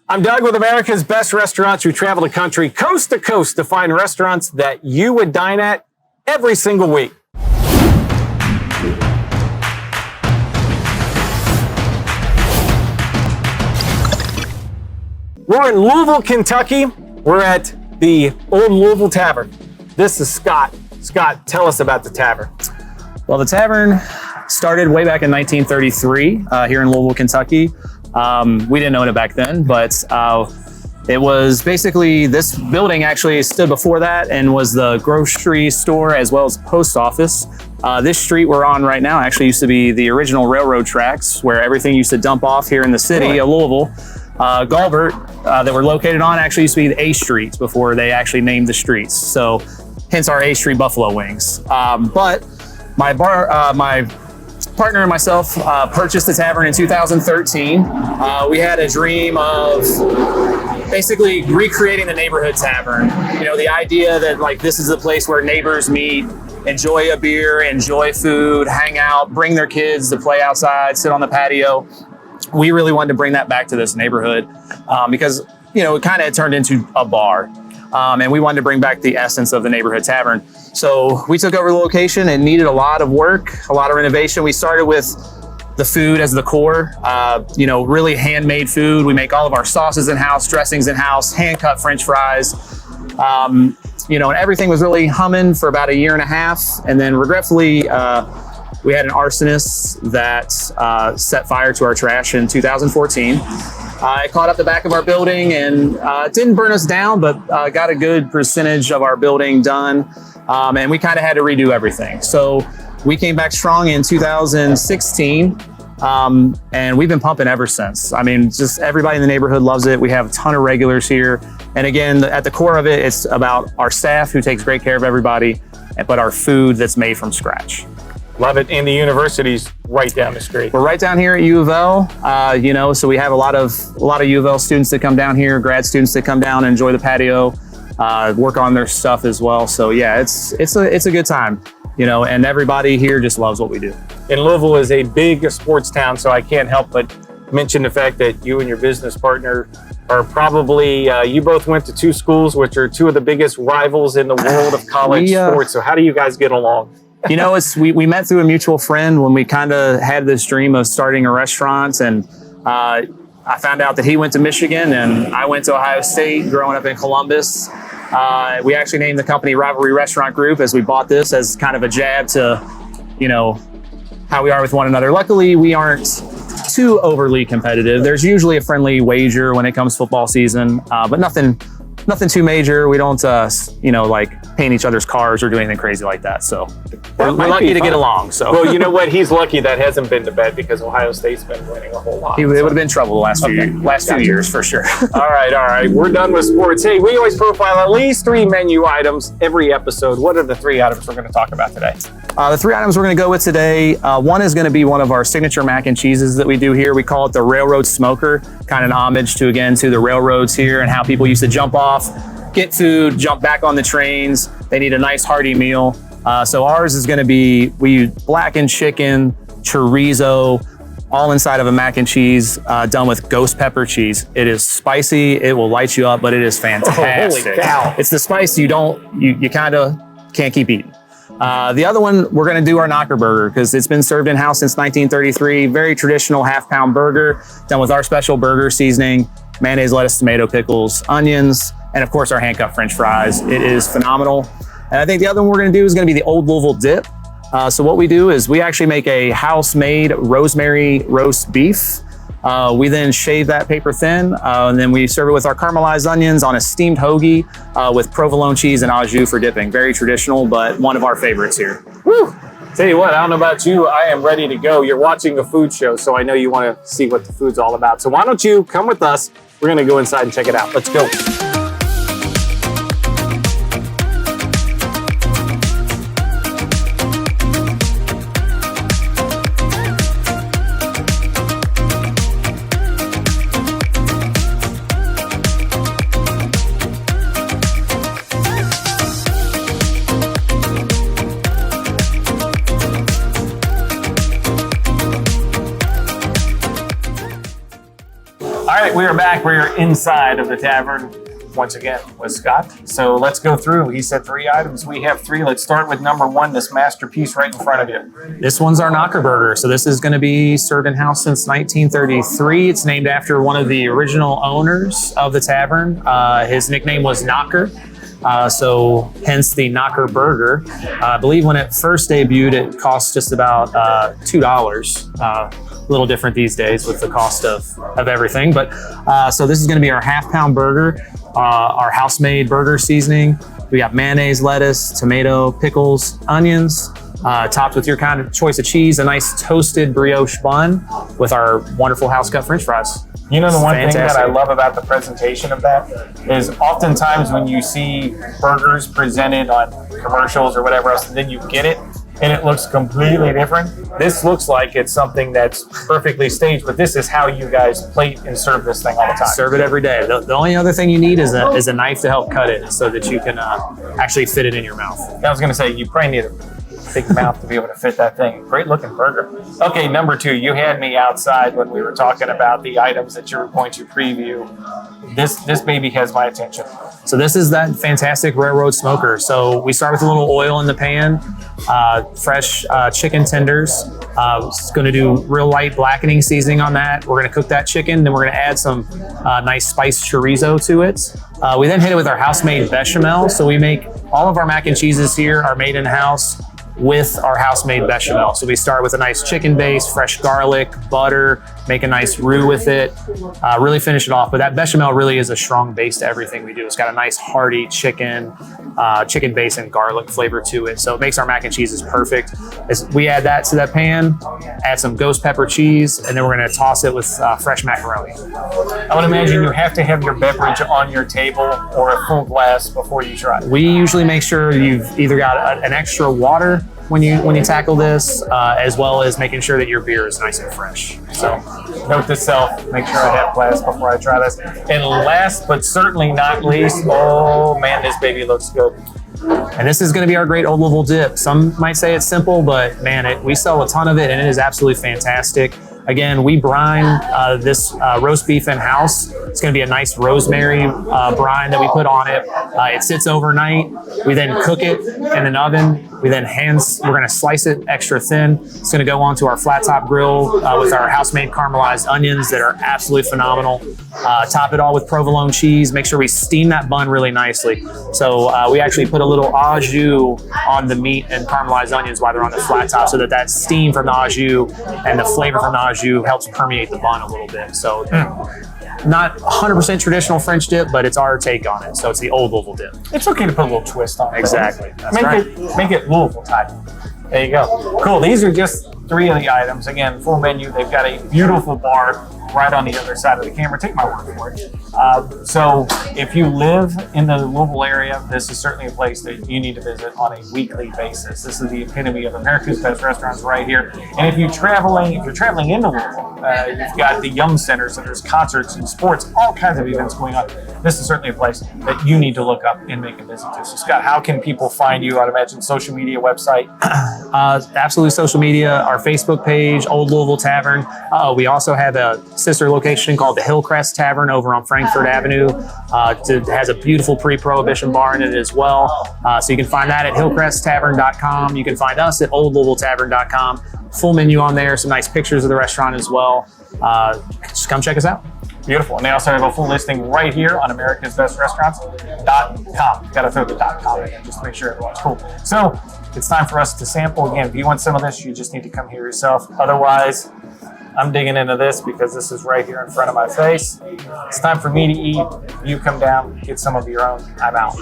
I'm Doug with America's Best Restaurants. We travel the country coast to coast to find restaurants that you would dine at every single week. We're in Louisville, Kentucky. We're at the Old Louisville Tavern. This is Scott. Scott, tell us about the tavern. Well, the tavern started way back in 1933 here in Louisville, Kentucky. We didn't own it back then, but it was basically, this building actually stood before that and was the grocery store as well as post office. This street we're on right now actually used to be the original railroad tracks where everything used to dump off here in the city of Louisville. Gaulbert that we're located on actually used to be the A Street before they actually named the streets. So hence our A Street Buffalo Wings. But my partner and myself purchased the tavern in 2013. We had a dream of basically recreating the neighborhood tavern. You know, the idea that like this is a place where neighbors meet, enjoy a beer, enjoy food, hang out, bring their kids to play outside, sit on the patio. We really wanted to bring that back to this neighborhood because, you know, it kind of turned into a bar. And we wanted to bring back the essence of the neighborhood tavern. So we took over the location and needed a lot of work, a lot of renovation. We started with the food as the core, you know, really handmade food. We make all of our sauces in-house, dressings in-house, hand-cut French fries. You know, and everything was really humming for about a year and a half. And then regretfully, we had an arsonist that set fire to our trash in 2014. It caught up the back of our building and didn't burn us down, but got a good percentage of our building done. And we kind of had to redo everything. So we came back strong in 2016. And we've been pumping ever since. I mean, just everybody in the neighborhood loves it. We have a ton of regulars here. And again, at the core of it, it's about our staff who takes great care of everybody, but our food that's made from scratch. Love it. And the university's right down the street. We're right down here at U of L, you know, so we have a lot of U of L students that come down here, grad students that come down and enjoy the patio, work on their stuff as well. So yeah, it's a good time, you know, and everybody here just loves what we do. And Louisville is a big sports town, so I can't help but mention the fact that you and your business partner are probably, you both went to two schools, which are two of the biggest rivals in the world of college sports. So how do you guys get along? You know, we met through a mutual friend when we kind of had this dream of starting a restaurant, and I found out that he went to Michigan and I went to Ohio State growing up in Columbus. We actually named the company Rivalry Restaurant Group as we bought this as kind of a jab to, you know, how we are with one another. Luckily, we aren't too overly competitive. There's usually a friendly wager when it comes football season, but nothing too major. We don't, you know, like paint each other's cars or do anything crazy like that. So we're lucky to get along. So well, you know what? He's lucky that hasn't been to bed because Ohio State's been winning a whole lot. It would have been trouble the last few years for sure. All right. We're done with sports. Hey, we always profile at least 3 menu items every episode. What are the 3 items we're going to talk about today? The 3 items we're going to go with today, one is going to be one of our signature mac and cheeses that we do here. We call it the Railroad Smoker, kind of an homage to the railroads here and how people used to jump off, get food, jump back on the trains. They need a nice hearty meal. So ours is going to be, we use blackened chicken, chorizo, all inside of a mac and cheese done with ghost pepper cheese. It is spicy. It will light you up, but it is fantastic. Holy cow. It's the spice you kind of can't keep eating. The other one, we're going to do our knocker burger because it's been served in-house since 1933. Very traditional half-pound burger done with our special burger seasoning, mayonnaise, lettuce, tomato, pickles, onions, and of course our hand-cut French fries. It is phenomenal. And I think the other one we're going to do is going to be the Old Louisville dip. So what we do is we actually make a house-made rosemary roast beef. We then shave that paper thin, and then we serve it with our caramelized onions on a steamed hoagie with provolone cheese and au jus for dipping. Very traditional, but one of our favorites here. Woo! Tell you what, I don't know about you, I am ready to go. You're watching a food show, so I know you want to see what the food's all about. So why don't you come with us? We're going to go inside and check it out. Let's go. All right, we are back like we're inside of the tavern once again with Scott. So let's go through. He said 3 items. We have 3. Let's start with number 1, this masterpiece right in front of you. This one's our Knocker Burger. So this is going to be served in house since 1933. It's named after one of the original owners of the tavern. His nickname was Knocker. So hence the Knocker Burger. I believe when it first debuted, it cost just about $2. A little different these days with the cost of everything. But so this is going to be our half-pound burger, our house-made burger seasoning. We got mayonnaise, lettuce, tomato, pickles, onions, topped with your kind of choice of cheese, a nice toasted brioche bun with our wonderful house-cut French fries. You know, the one thing that I love about the presentation of that is oftentimes when you see burgers presented on commercials or whatever else, and then you get it and it looks completely different. This looks like it's something that's perfectly staged, but this is how you guys plate and serve this thing all the time. Serve it every day. The only other thing you need is a knife to help cut it so that you can actually fit it in your mouth. I was going to say, you probably need a big mouth to be able to fit that thing. Great looking burger. Okay, number 2, you had me outside when we were talking about the items that you were going to preview. This baby has my attention. So this is that fantastic railroad smoker. So we start with a little oil in the pan, fresh chicken tenders. It's going to do real light blackening seasoning on that. We're going to cook that chicken, then we're going to add some nice spiced chorizo to it. We then hit it with our house-made bechamel. So we make all of our mac and cheeses here are made in-house with our house-made bechamel. So we start with a nice chicken base, fresh garlic, butter, make a nice roux with it, really finish it off. But that bechamel really is a strong base to everything we do. It's got a nice hearty chicken base and garlic flavor to it. So it makes our mac and cheeses perfect. We add that to that pan, add some ghost pepper cheese, and then we're gonna toss it with fresh macaroni. I would imagine you have to have your beverage on your table or a full glass before you try it. We usually make sure you've either got an extra water when you tackle this, as well as making sure that your beer is nice and fresh. So note to self, make sure I have glass before I try this. And last but certainly not least, oh man, this baby looks good. And this is going to be our great Old Louisville dip. Some might say it's simple, but man, we sell a ton of it and it is absolutely fantastic. Again, we brine this roast beef in-house. It's going to be a nice rosemary brine that we put on it. It sits overnight. We then cook it in an oven. We're going to slice it extra thin. It's going to go onto our flat top grill with our house-made caramelized onions that are absolutely phenomenal. Top it all with provolone cheese. Make sure we steam that bun really nicely. So we actually put a little au jus on the meat and caramelized onions while they're on the flat top, so that steam from the au jus and the flavor from the au jus helps permeate the bun a little bit. So not 100% traditional French dip, but it's our take on it. So it's the Old Louisville dip. It's okay to put a little twist on it. Exactly. That's right. Make it Louisville type. There you go. Cool. These are just 3 of the items. Again, full menu. They've got a beautiful bar right on the other side of the camera. Take my word for it. So if you live in the Louisville area, this is certainly a place that you need to visit on a weekly basis. This is the epitome of America's Best Restaurants right here. And if you're traveling into Louisville, you've got the Yum Center, so there's concerts and sports, all kinds of events going on. This is certainly a place that you need to look up and make a visit to. So Scott, how can people find you? I'd imagine social media, website. Absolutely social media, our Facebook page, Old Louisville Tavern. We also have a sister location called the Hillcrest Tavern over on Frankfort Avenue. It has a beautiful pre-prohibition bar in it as well. So you can find that at hillcresttavern.com. You can find us at oldlouisvilletavern.com. Full menu on there, some nice pictures of the restaurant as well. Just come check us out. Beautiful. And they also have a full listing right here on americasbestrestaurants.com. Got to throw the .com in there just to make sure everyone's cool. So it's time for us to sample. Again, if you want some of this, you just need to come here yourself. Otherwise, I'm digging into this because this is right here in front of my face. It's time for me to eat. You come down, get some of your own. I'm out.